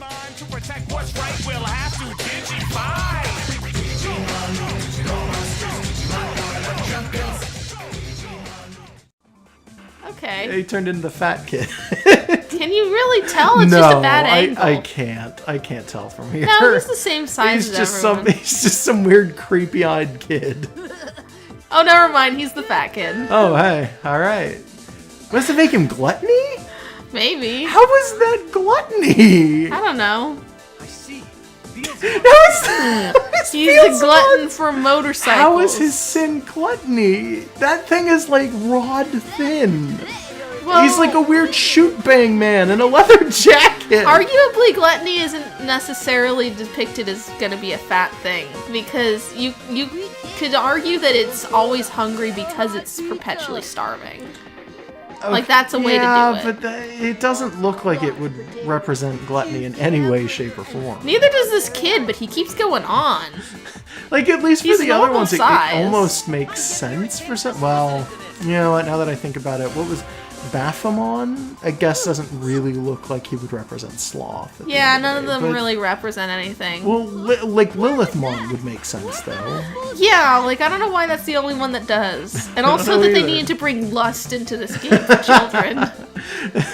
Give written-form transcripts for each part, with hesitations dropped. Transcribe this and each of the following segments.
Digimon to protect what's right, we'll have to Digify. Okay. He turned into the fat kid. Can you really tell? It's just a bad angle. I can't. I can't tell from here. No, he's the same size He's as everyone. He's just some weird, creepy-eyed kid. Oh, never mind. He's the fat kid. Oh, hey. All right. What's to make him Gluttony? Maybe. How is that Gluttony? I don't know. I see. He's a glutton for motorcycles. How is his sin Gluttony? That thing is like rod thin. Well, He's like a weird shoot bang man in a leather jacket. Arguably, gluttony isn't necessarily depicted as going to be a fat thing, because you could argue that it's always hungry because it's perpetually starving. Like, that's a way to do it. Yeah, but it doesn't look like it would represent gluttony in any way, shape, or form. Neither does this kid, but he keeps going on. Like, at least for He's the other normal ones, it size. almost makes sense for some. Well, you know what, now that I think about it, what was Beelzemon? I guess doesn't really look like he would represent sloth. Yeah, none of them really represent anything. Well, like Lilithmon would make sense, though. Yeah, like, I don't know why that's the only one that does. And also know that they either. needed to bring lust into this game for children.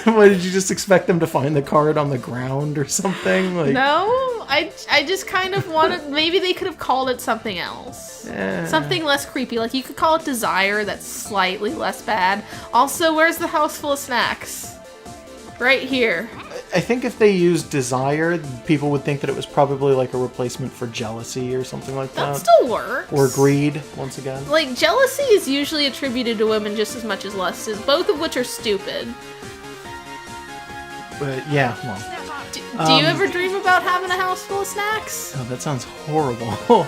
What, did you just expect them to find the card on the ground or something? Like, No, I just kind of wanted, maybe they could have called it something else. Something less creepy. Like, you could call it Desire, that's slightly less bad. Also, where's the house full of snacks? Right here. I think if they used Desire, people would think that it was probably like a replacement for Jealousy or something like that. That still works. Or Greed, once again. Like, jealousy is usually attributed to women just as much as lust is, both of which are stupid. But yeah, well. Do you ever dream about having a house full of snacks? Oh, that sounds horrible.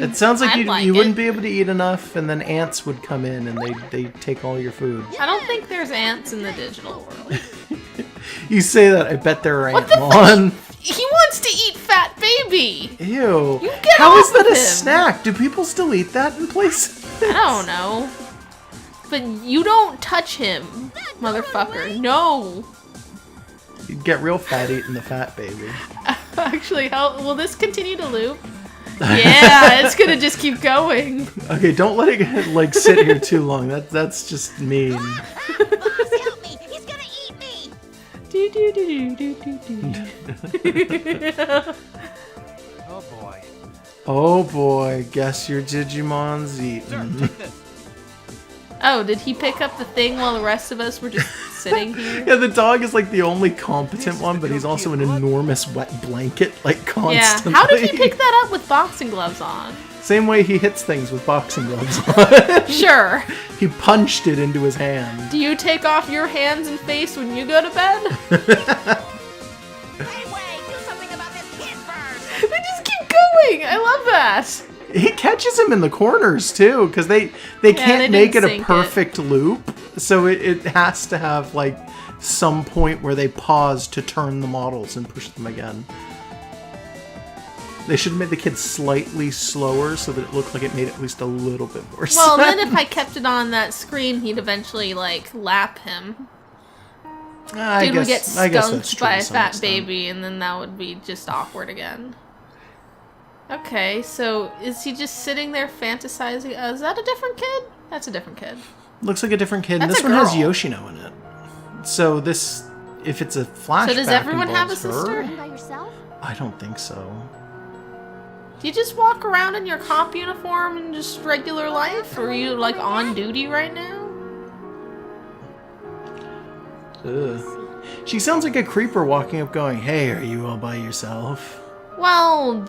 It sounds like you wouldn't be able to eat enough, and then ants would come in and they take all your food. I don't think there's ants in the digital world. You say that, I bet there are What the Antmon. He wants to eat fat baby! Ew. You get How off is that of a him. snack? Do people still eat that in places? I don't know. But you don't touch him, motherfucker. No! You'd get real fat eating the fat baby. Actually, will this continue to loop? Yeah, it's gonna just keep going. Okay, don't let it like sit here too long. That's just mean. Boss, help me! He's gonna eat me! Do, do, do, do, do, do. Oh boy. Oh boy, guess your Digimon's eaten. Oh, did he pick up the thing while the rest of us were just sitting here? Yeah, the dog is like the only competent one, but he's also an enormous wet blanket, like Yeah. constantly. How did he pick that up with boxing gloves on? Same way he hits things with boxing gloves on. Sure. He punched it into his hand. Do you take off your hands and face when you go to bed? Hey, wait! Do something about this kid first! They just keep going. I love that. He catches him in the corners too, because they can't they make it didn't a sync it. perfect loop, so it has to have like some point where they pause to turn the models and push them again. They should have made the kid slightly slower so that it looked like it made at least a little bit more sense. Well, then if I kept it on that screen, he'd eventually, like, lap him. Dude would get skunked by a fat baby, and then that would be just awkward again. Okay, so is he just sitting there fantasizing? Is that a different kid? That's a different kid. Looks like a different kid. And That's this a one has girl. Yoshino in it. So this, if it's a flashback, So does everyone have a involves her? sister? By yourself? I don't think so. Do you just walk around in your cop uniform and just regular life? Or are you, like, on duty right now? Ugh. She sounds like a creeper walking up going, "Hey, are you all by yourself?" Well,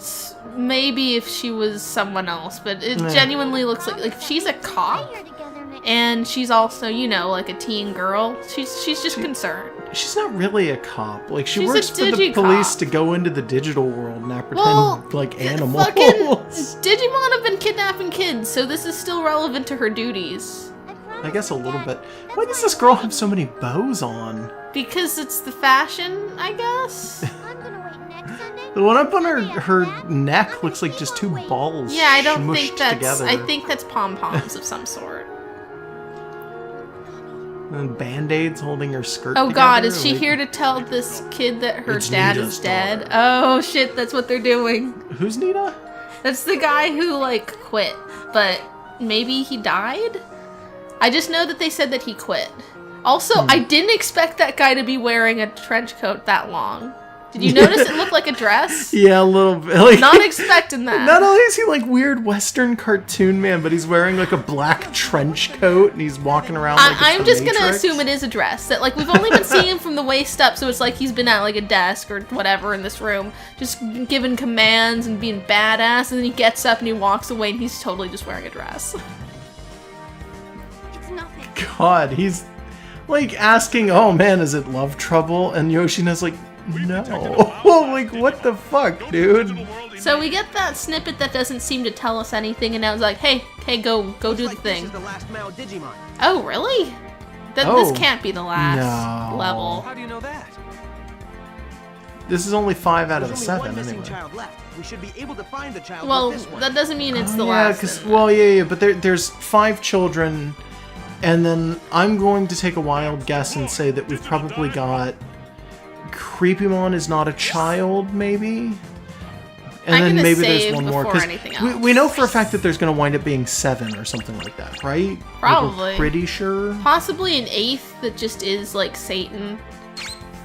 maybe if she was someone else, but it genuinely looks like if she's a cop, Here together next and she's also, you know, like a teen girl, she's just concerned. She's not really a cop. Like, she She's a works for the digi-cop. police to go into the digital world and not pretend Well, like animals. Fucking Digimon have been kidnapping kids, so this is still relevant to her duties. I guess a little bit. Why does this girl have so many bows on? Because it's the fashion, I guess? I'm gonna wait next Sunday. The one up on her neck looks like just two balls Yeah, I don't smushed think that's... together. I think that's pom-poms of some sort. And Band-Aids holding her skirt Oh god, together, is she like- here to tell this kid that her It's dad Nita's is dead? daughter. Oh shit, that's what they're doing. Who's Nita? That's the guy who, like, quit, but maybe he died? I just know that they said that he quit. Also, I didn't expect that guy to be wearing a trench coat that long. Did you notice it looked like a dress? Yeah, a little bit. Like, Not expecting that. not only is he like weird Western cartoon man, but he's wearing like a black trench coat and he's walking around like it's I'm the just gonna Matrix. assume it is a dress. That like we've only been seeing him from the waist up, so it's like he's been at like a desk or whatever in this room, just giving commands and being badass, and then he gets up and he walks away and he's totally just wearing a dress. It's nothing. God, he's like asking, "Oh man, is it love trouble?" And Yoshina's like, "No." Like, what the fuck, dude? So we get that snippet that doesn't seem to tell us anything, and now it's like, hey, go do the thing. This is the last male Digimon. Oh, really? Oh, This can't be the last no. level. How do you know that? This is only 5 out of the There's only 7 one missing anyway. child left. We should be able to find the child Well, with this one. that doesn't mean it's the Yeah, last. because then. but there's 5 children, and then I'm going to take a wild guess and say that we've probably got Creepymon is not a child, maybe. And I'm then gonna maybe there's save one more before anything we know else. for a fact that there's going to wind up being 7 or something like that, right? Like, Probably. we're pretty sure. Possibly an 8th that just is like Satan.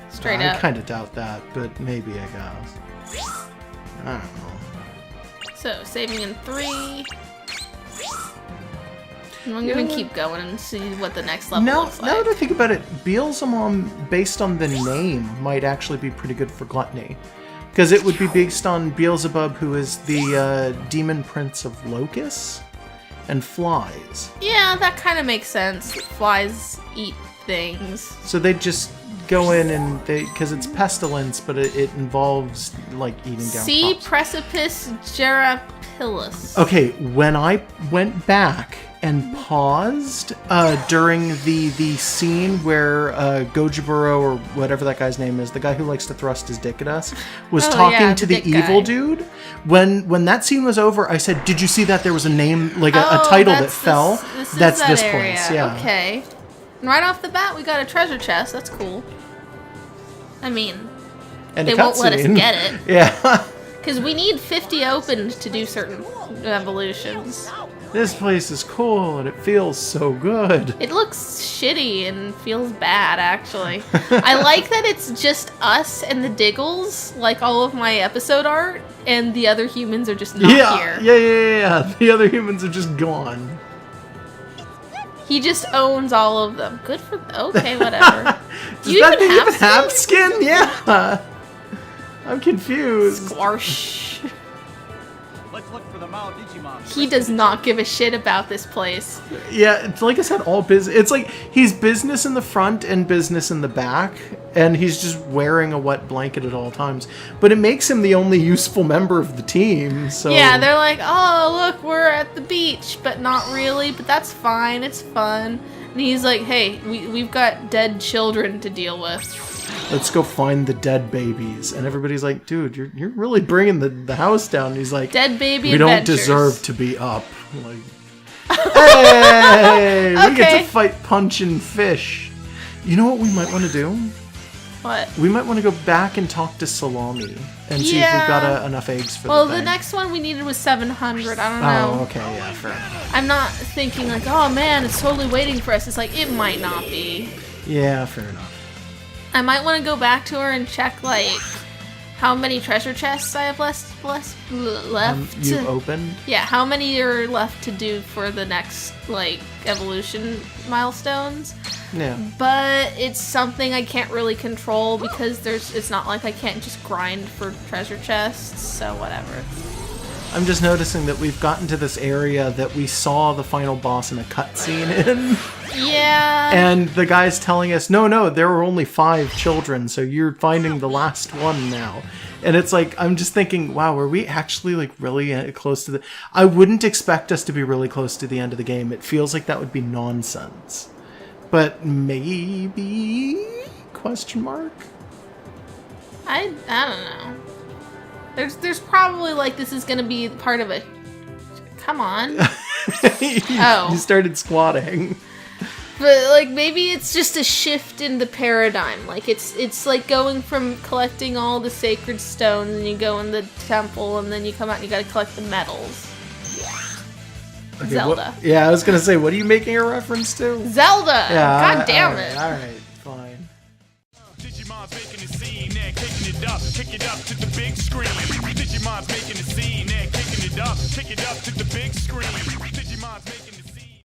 Straight I up. kind of doubt that, but maybe I guess. I don't know. So saving in 3. And I'm gonna keep going and see what the next level Now looks that like. I think about it, Beelzemon, based on the name, might actually be pretty good for Gluttony. Because it would be based on Beelzebub, who is the demon prince of locusts and flies. Yeah, that kind of makes sense. Flies eat things. So they just go in and because it's pestilence, but it involves like eating down See crops. Precipice Gerapilus. Okay, when I went back and paused during the scene where Gojiburo, or whatever that guy's name is, the guy who likes to thrust his dick at us, was Oh, talking yeah, to the the dick evil guy. dude. When that scene was over, I said, "Did you see that there was a name, like a Oh, title that that's fell?" This is That's that this area. place, yeah. Okay. And right off the bat, we got a treasure chest. That's cool. I mean, And they a won't let us cutscene. get it. Yeah. Because we need 50 opened to do certain evolutions. This place is cool and it feels so good. It looks shitty and feels bad, actually. I like that it's just us and the Diggles, like all of my episode art, and the other humans are just not here. Yeah. The other humans are just gone. He just owns all of them. Good for okay, whatever. Does that thing even have skin? Yeah. I'm confused. Squarsh. Let's look for the Mao Digimon. He does not give a shit about this place. Yeah, it's like I said, all business. It's like he's business in the front and business in the back, and he's just wearing a wet blanket at all times. But it makes him the only useful member of the team. So Yeah, they're like, oh, look, we're at the beach, but not really, but that's fine, it's fun. And he's like, hey, we've got dead children to deal with. let's go find the dead babies. And everybody's like, dude, you're really bringing the house down. And he's like, Dead baby we don't adventures. deserve to be up. Like, hey, we get Okay. to fight punch and fish. You know what we might want to do? What? We might want to go back and talk to Salami and see if we've got Yeah. enough eggs for Well, the the thing. next one we needed was 700. I don't know. Oh, okay, yeah, fair enough. I'm not thinking like, oh man, it's totally waiting for us. It's like, it might not be. Yeah, fair enough. I might want to go back to her and check like how many treasure chests I have left. You opened? Yeah, how many are left to do for the next like evolution milestones? Yeah. But it's something I can't really control because it's not like I can't just grind for treasure chests, so whatever. I'm just noticing that we've gotten to this area that we saw the final boss in a cutscene in. Yeah. And the guy's telling us, no, there were only 5 children, so you're finding the last one now. And it's like, I'm just thinking, wow, were we actually like really close to the... I wouldn't expect us to be really close to the end of the game. It feels like that would be nonsense. But maybe? Question mark? I don't know. There's probably like this is gonna be part of a. Come on. Oh. You started squatting. But like maybe it's just a shift in the paradigm. Like it's like going from collecting all the sacred stones and you go in the temple and then you come out and you gotta collect the medals. Okay, Zelda. Yeah, I was gonna say, what are you making a reference to? Zelda! Yeah, God damn it. Alright, fine. Digimon's making a scene, they're kicking it up, kick it up to the big screen. Digimon's making a scene, they're kicking it up, kick it up to the big screen.